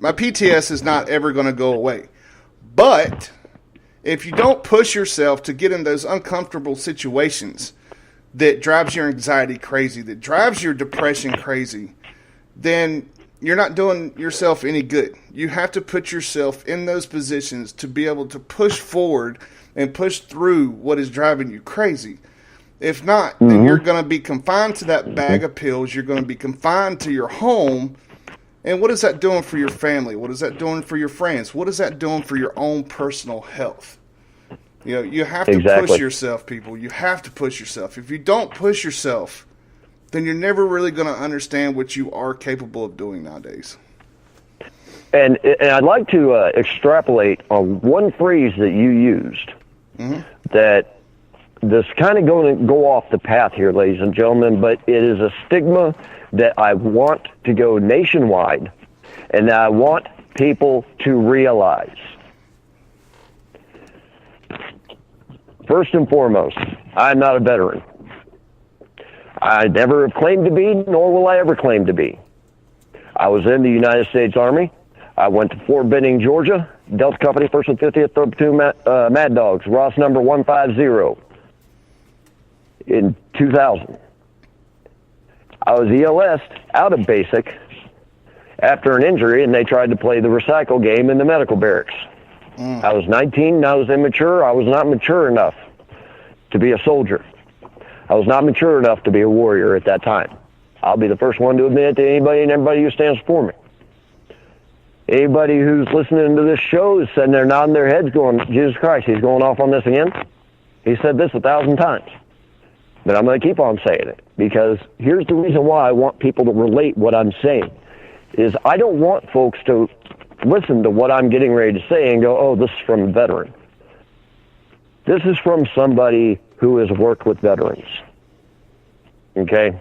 My PTS is not ever going to go away. But if you don't push yourself to get in those uncomfortable situations that drives your anxiety crazy, that drives your depression crazy, then you're not doing yourself any good. You have to put yourself in those positions to be able to push forward and push through what is driving you crazy. If not, then you're going to be confined to that bag of pills. You're going to be confined to your home. And what is that doing for your family? What is that doing for your friends? What is that doing for your own personal health? You know, you have to push yourself, people. You have to push yourself. If you don't push yourself, then you're never really going to understand what you are capable of doing nowadays. And I'd like to extrapolate on one phrase that you used, that this kind of going to go off the path here, ladies and gentlemen, but it is a stigma that I want to go nationwide, and that I want people to realize. First and foremost, I'm not a veteran. I never have claimed to be, nor will I ever claim to be. I was in the United States Army. I went to Fort Benning, Georgia, Delta Company, 1st and 50th 3rd Platoon Mad Dogs, Ross number 150 in 2000. I was ELS'd out of basic after an injury, and they tried to play the recycle game in the medical barracks. I was 19, and I was immature. I was not mature enough to be a soldier. I was not mature enough to be a warrior at that time. I'll be the first one to admit to anybody and everybody who stands for me. Anybody who's listening to this show is sitting there nodding their heads going, Jesus Christ, he's going off on this again? He said this 1,000 times. But I'm going to keep on saying it, because here's the reason why I want people to relate what I'm saying, is I don't want folks to listen to what I'm getting ready to say and go, oh, this is from a veteran. This is from somebody who has worked with veterans. Okay?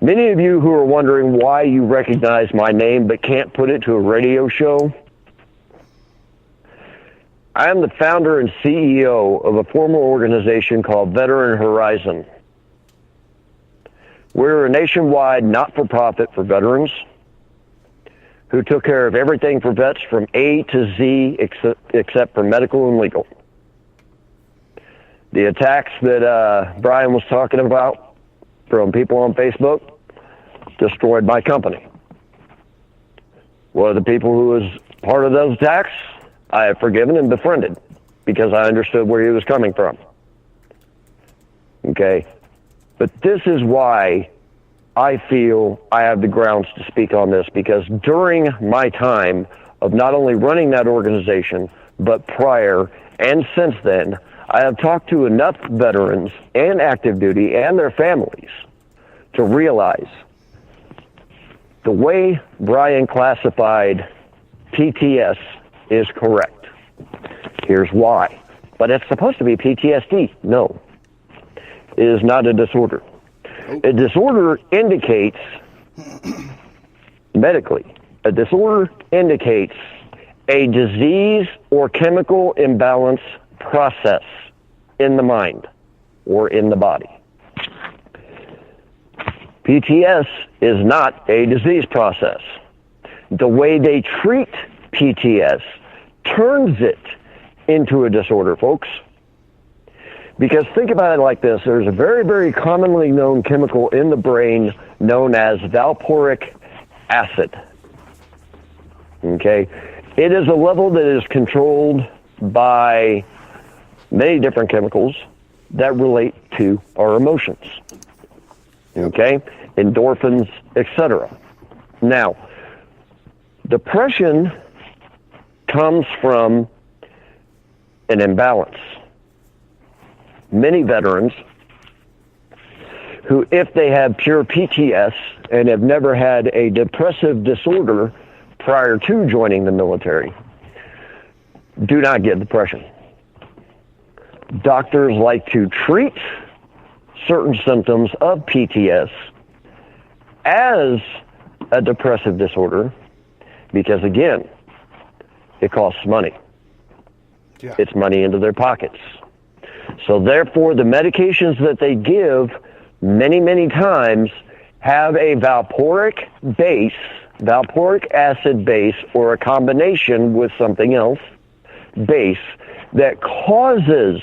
Many of you who are wondering why you recognize my name but can't put it to a radio show, I am the founder and CEO of a former organization called Veteran Horizon. We're a nationwide not-for-profit for veterans who took care of everything for vets from A to Z except for medical and legal. The attacks that Brian was talking about from people on Facebook destroyed my company. One of the people who was part of those attacks, I have forgiven and befriended because I understood where he was coming from. Okay? But this is why I feel I have the grounds to speak on this, because during my time of not only running that organization, but prior and since then, I have talked to enough veterans and active duty and their families to realize the way Brian classified PTS is correct. Here's why. But it's supposed to be PTSD. No. It is not a disorder. A disorder indicates, medically, a disorder indicates a disease or chemical imbalance process in the mind or in the body. PTS is not a disease process. The way they treat PTS turns it into a disorder, folks. Because think about it like this. There's a very, very commonly known chemical in the brain known as valproic acid. Okay? It is a level that is controlled by many different chemicals that relate to our emotions. Okay? Endorphins, etc. Now, depression comes from an imbalance. Many veterans who, if they have pure PTS and have never had a depressive disorder prior to joining the military, do not get depression. Doctors like to treat certain symptoms of PTS as a depressive disorder because, again, it costs money. Yeah. It's money into their pockets. So therefore, the medications that they give many, many times have a valproic base valproic acid base or a combination with something else base that causes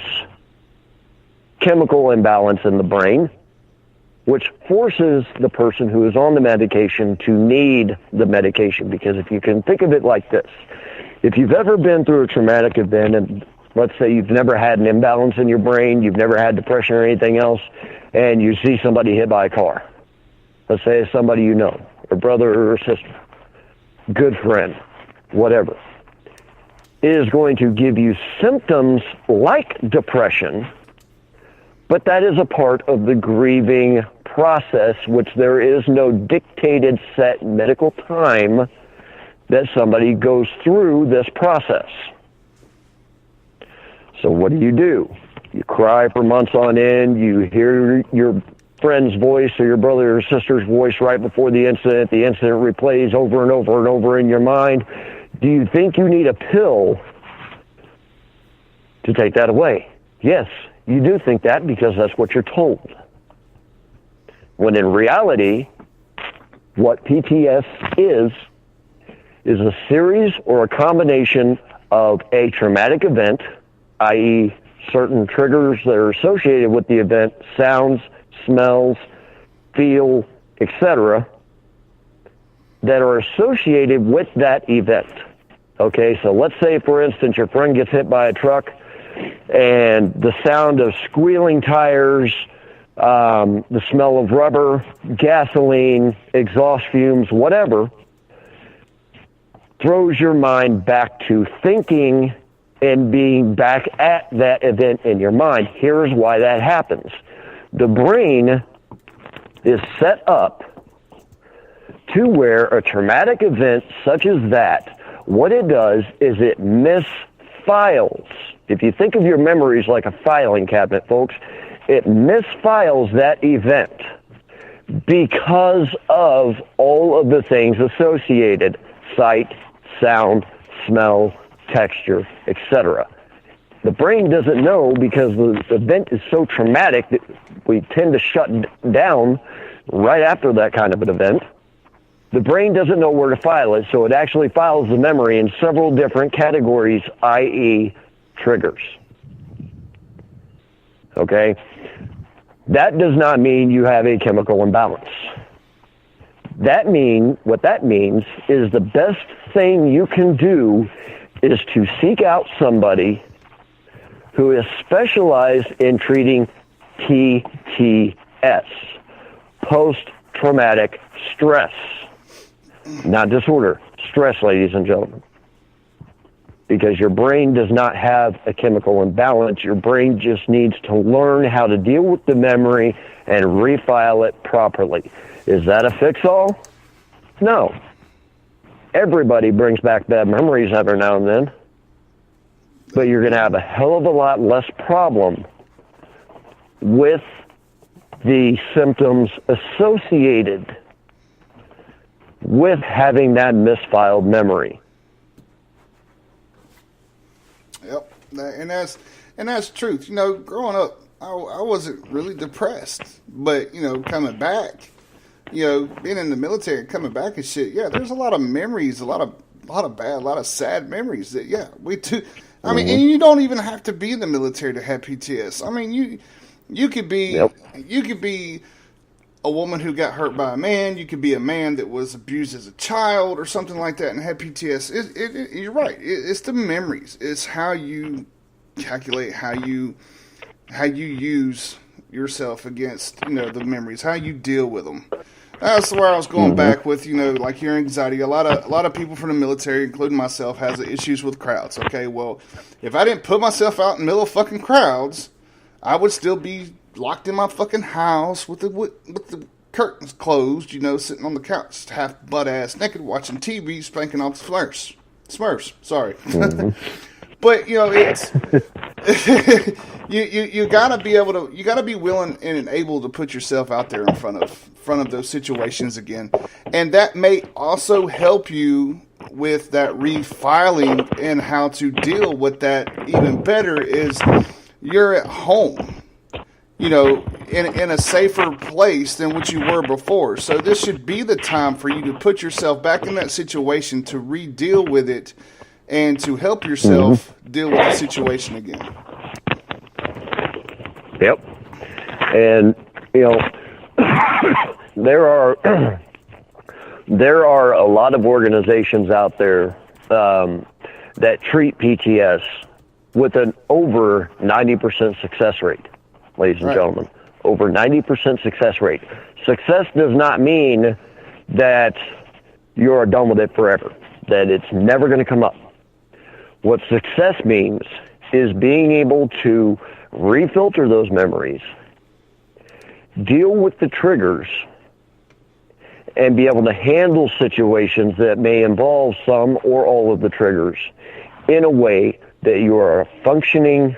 chemical imbalance in the brain, which forces the person who is on the medication to need the medication. Because if you can think of it like this, if you've ever been through a traumatic event, and let's say you've never had an imbalance in your brain, you've never had depression or anything else, and you see somebody hit by a car, let's say it's somebody you know, a brother or a sister, good friend, whatever, it is going to give you symptoms like depression, but that is a part of the grieving process, which there is no dictated set medical time that somebody goes through this process. So what do? You cry for months on end, you hear your friend's voice or your brother or sister's voice right before the incident replays over and over and over in your mind. Do you think you need a pill to take that away? Yes, you do think that because that's what you're told. When in reality, what PTS is a series or a combination of a traumatic event, i.e. certain triggers that are associated with the event, sounds, smells, feel, etc., that are associated with that event. Okay, so let's say, for instance, your friend gets hit by a truck and the sound of squealing tires, the smell of rubber, gasoline, exhaust fumes, whatever, throws your mind back to thinking and being back at that event in your mind. Here's why that happens. The brain is set up to where a traumatic event such as that, what it does is it misfiles. If you think of your memories like a filing cabinet, folks, it misfiles that event because of all of the things associated: sight, sound, smell, texture, etc. The brain doesn't know because the event is so traumatic that we tend to shut down right after that kind of an event. The brain doesn't know where to file it, so it actually files the memory in several different categories, i.e. triggers. Okay? That does not mean you have a chemical imbalance. What that means is the best thing you can do is to seek out somebody who is specialized in treating PTS, post-traumatic stress. Not disorder, stress, ladies and gentlemen. Because your brain does not have a chemical imbalance. Your brain just needs to learn how to deal with the memory and refile it properly. Is that a fix-all? No. Everybody brings back bad memories every now and then. But you're going to have a hell of a lot less problem with the symptoms associated with having that misfiled memory. Yep, and that's truth. You know, growing up, I wasn't really depressed, but coming back, being in the military and coming back and shit. Yeah, there's a lot of memories, a lot of bad, a lot of sad memories that we too. I mean, and you don't even have to be in the military to have PTS. I mean, you could be a woman who got hurt by a man. You could be a man that was abused as a child or something like that and had PTS. You're right. It's the memories. It's how you calculate, how you use yourself against the memories, how you deal with them. That's where I was going back with like your anxiety. A lot of people from the military, including myself, has issues with crowds. Okay, well, if I didn't put myself out in the middle of fucking crowds, I would still be locked in my fucking house with the curtains closed, sitting on the couch, half butt ass naked, watching TV, spanking off Smurfs. Sorry, but it's you gotta be able to, you gotta be willing and able to put yourself out there in front of those situations again, and that may also help you with that refiling and how to deal with that. Even better is you're at home. in a safer place than what you were before. So this should be the time for you to put yourself back in that situation, to re-deal with it, and to help yourself deal with the situation again. Yep. And, there are a lot of organizations out there that treat PTS with an over 90% success rate, ladies and gentlemen. Over 90% success rate. Success does not mean that you're done with it forever, that it's never going to come up. What success means is being able to refilter those memories, deal with the triggers, and be able to handle situations that may involve some or all of the triggers in a way that you are a functioning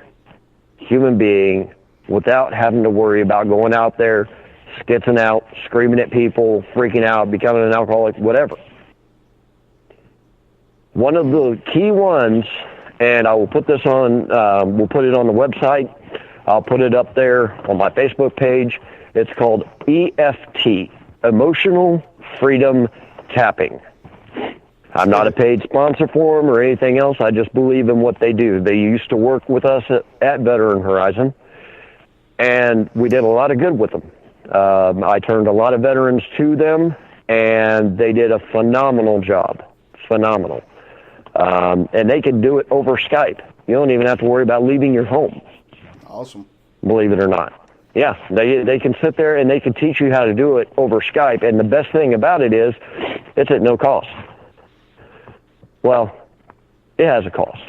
human being without having to worry about going out there, skitzing out, screaming at people, freaking out, becoming an alcoholic, whatever. One of the key ones, and I will put this on, we'll put it on the website. I'll put it up there on my Facebook page. It's called EFT, Emotional Freedom Tapping. I'm not a paid sponsor for them or anything else. I just believe in what they do. They used to work with us at Veteran Horizon, and we did a lot of good with them. I turned a lot of veterans to them, and they did a phenomenal job. Phenomenal. And they can do it over Skype. You don't even have to worry about leaving your home. Awesome. Believe it or not. Yeah, they can sit there and they can teach you how to do it over Skype. And the best thing about it is it's at no cost. Well, it has a cost.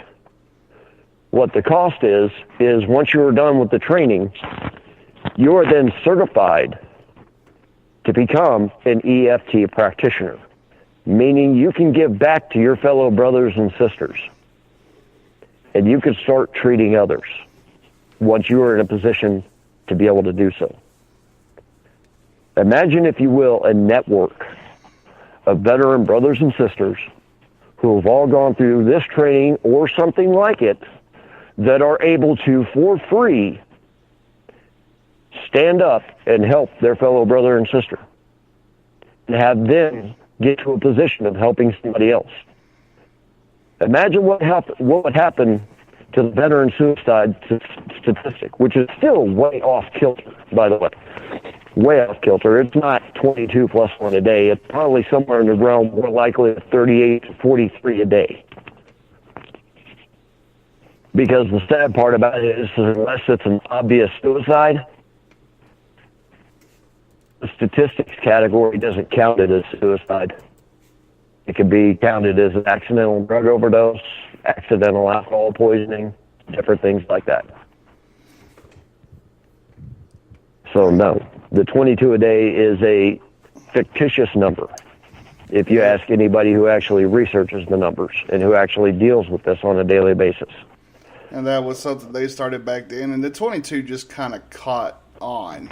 What the cost is once you're done with the training, you are then certified to become an EFT practitioner, meaning you can give back to your fellow brothers and sisters, and you can start treating others once you are in a position to be able to do so. Imagine, if you will, a network of veteran brothers and sisters who have all gone through this training or something like it that are able to, for free, stand up and help their fellow brother and sister and have them get to a position of helping somebody else. Imagine what would happen to the veteran suicide statistic, which is still way off kilter, by the way. Way off kilter. It's not 22 plus 1 a day. It's probably somewhere in the realm more likely of 38 to 43 a day. Because the sad part about it is, unless it's an obvious suicide, the statistics category doesn't count it as suicide. It could be counted as an accidental drug overdose, accidental alcohol poisoning, different things like that. So no, the 22 a day is a fictitious number. If you ask anybody who actually researches the numbers and who actually deals with this on a daily basis. And that was something they started back then, and the 22 just kind of caught on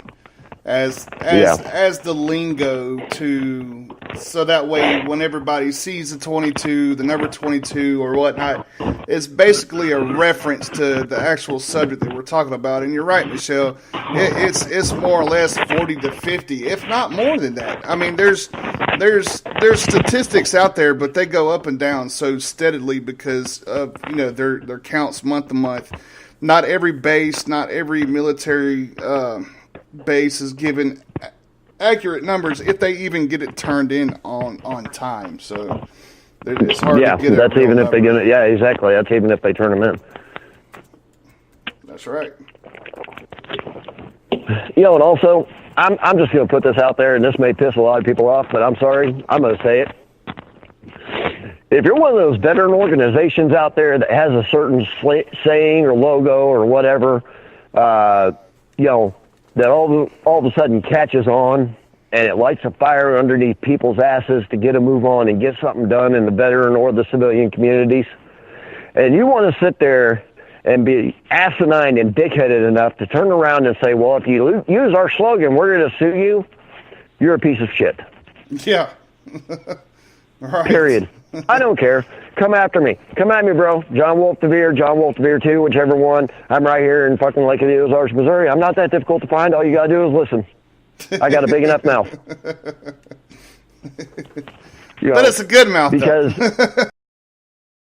as the lingo to, so that way when everybody sees the 22, the number 22 or whatnot, it's basically a reference to the actual subject that we're talking about. And you're right, Michelle, it's more or less 40 to 50, if not more than that. I mean, there's statistics out there, but they go up and down so steadily because of their counts month to month. Not every base, not every military base is given accurate numbers if they even get it turned in on time. So it's hard to get that's even if they get it. Yeah, exactly. That's even if they turn them in. That's right. And also, I'm just going to put this out there, and this may piss a lot of people off, but I'm sorry, I'm going to say it. If you're one of those veteran organizations out there that has a certain saying or logo or whatever, that all of a sudden catches on and it lights a fire underneath people's asses to get a move on and get something done in the veteran or the civilian communities, and you want to sit there and be asinine and dickheaded enough to turn around and say, well, if you use our slogan, we're going to sue you, you're a piece of shit. Yeah. Right. Period. I don't care. come after me. Come at me, bro. John Wolf DeVere, John Wolf DeVere 2, whichever one. I'm right here in fucking Lake of the Ozarks, Missouri. I'm not that difficult to find. All you got to do is listen. I got a big enough mouth. But it's a good mouth, because